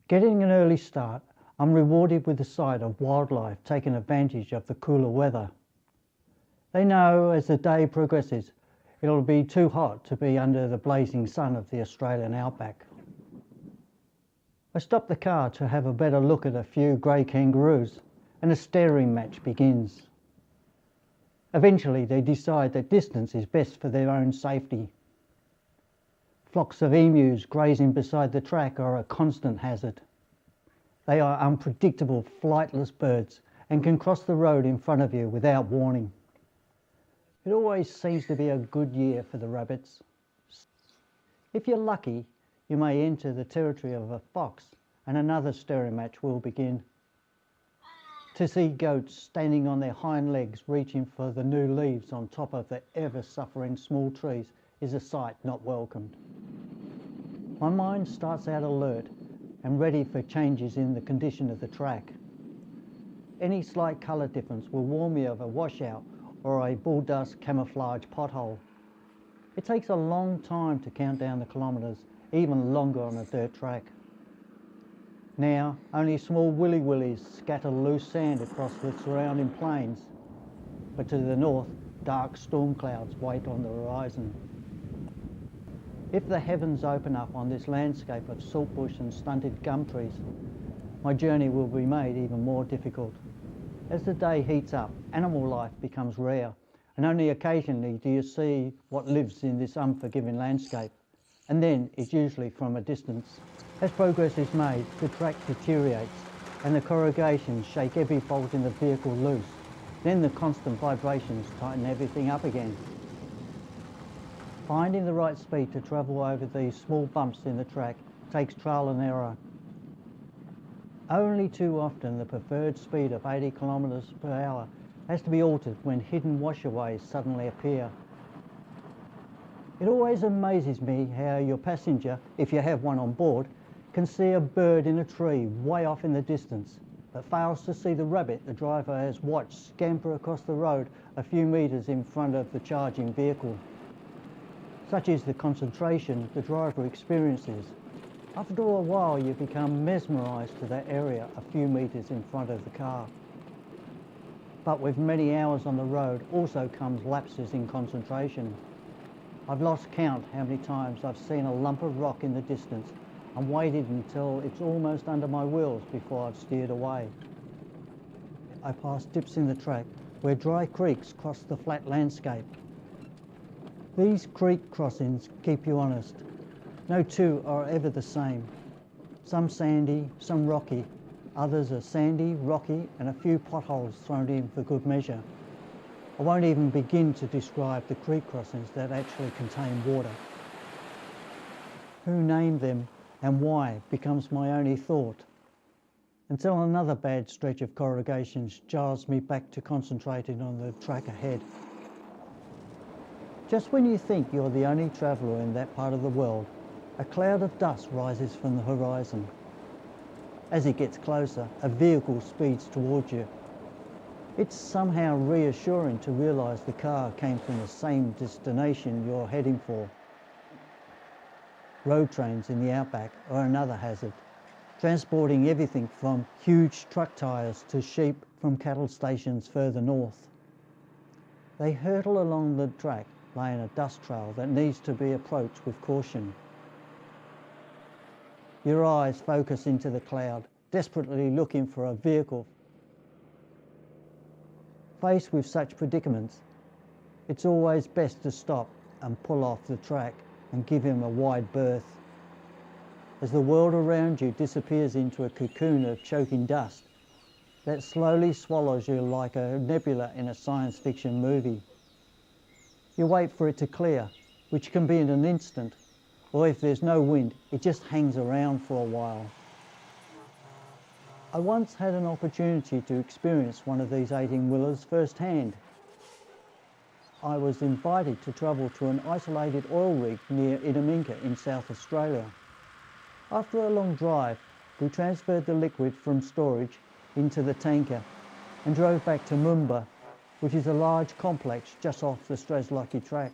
Getting an early start, I'm rewarded with the sight of wildlife taking advantage of the cooler weather. They know as the day progresses, it'll be too hot to be under the blazing sun of the Australian outback. I stop the car to have a better look at a few grey kangaroos, and a staring match begins. Eventually they decide that distance is best for their own safety. Flocks of emus grazing beside the track are a constant hazard. They are unpredictable, flightless birds and can cross the road in front of you without warning. It always seems to be a good year for the rabbits. If you're lucky, you may enter the territory of a fox and another staring match will begin. To see goats standing on their hind legs reaching for the new leaves on top of the ever-suffering small trees is a sight not welcomed. My mind starts out alert and ready for changes in the condition of the track. Any slight colour difference will warn me of a washout or a bull dust camouflage pothole. It takes a long time to count down the kilometres, even longer on a dirt track. Now, only small willy-willies scatter loose sand across the surrounding plains, but to the north, dark storm clouds wait on the horizon. If the heavens open up on this landscape of saltbush and stunted gum trees, my journey will be made even more difficult. As the day heats up, animal life becomes rare, and only occasionally do you see what lives in this unforgiving landscape, and then it's usually from a distance. As progress is made, the track deteriorates and the corrugations shake every bolt in the vehicle loose. Then the constant vibrations tighten everything up again. Finding the right speed to travel over these small bumps in the track takes trial and error. Only too often the preferred speed of 80 kilometres per hour has to be altered when hidden washaways suddenly appear. It always amazes me how your passenger, if you have one on board, can see a bird in a tree way off in the distance, but fails to see the rabbit the driver has watched scamper across the road a few metres in front of the charging vehicle. Such is the concentration the driver experiences. After a while you become mesmerised to that area a few metres in front of the car. But with many hours on the road also comes lapses in concentration. I've lost count how many times I've seen a lump of rock in the distance and waited until it's almost under my wheels before I've steered away. I pass dips in the track where dry creeks cross the flat landscape. These creek crossings keep you honest. No two are ever the same. Some sandy, some rocky. Others are sandy, rocky, and a few potholes thrown in for good measure. I won't even begin to describe the creek crossings that actually contain water. Who named them and why becomes my only thought, until another bad stretch of corrugations jars me back to concentrating on the track ahead. Just when you think you're the only traveller in that part of the world, a cloud of dust rises from the horizon. As it gets closer, a vehicle speeds towards you. It's somehow reassuring to realise the car came from the same destination you're heading for. Road trains in the outback are another hazard, transporting everything from huge truck tyres to sheep from cattle stations further north. They hurtle along the track, laying a dust trail that needs to be approached with caution. Your eyes focus into the cloud, desperately looking for a vehicle. Faced with such predicaments, it's always best to stop and pull off the track and give him a wide berth. As the world around you disappears into a cocoon of choking dust that slowly swallows you like a nebula in a science fiction movie. You wait for it to clear, which can be in an instant, or if there's no wind, it just hangs around for a while. I once had an opportunity to experience one of these 18-wheelers firsthand. I was invited to travel to an isolated oil rig near Idaminka in South Australia. After a long drive, we transferred the liquid from storage into the tanker and drove back to Mumba, which is a large complex just off the Strzelecki track.